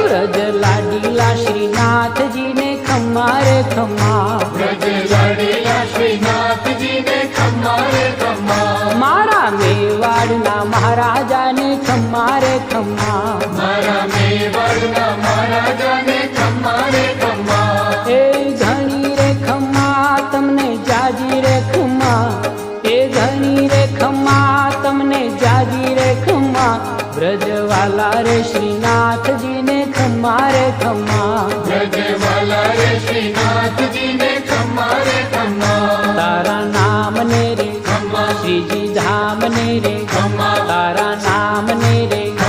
व्रज लाडीला श्रीनाथ जी ने खम्मा रे खम्मा, व्रज लाडीला श्रीनाथ जी ने खम्मा रे खम्मा, मारा मेवाड़ना महाराजा ने खम्मा रे खम्मा, मारा मेवाड़ना महाराजा ने खम्मा रे खम्मा, ए घणी रे खम्मा तमने जाजी रे खम्मा, ए घणी रे खम्मा तमने जाजी रे खम्मा, ब्रजवाला रे श्रीनाथ जी ने खम्मा रे खम्मा, ब्रजवाला रे श्रीनाथ जी ने खम्मा रे खम्मा, तारा नाम ने रे खम्मा, श्रीजी धाम ने रे खम्मा, तारा नाम ने रे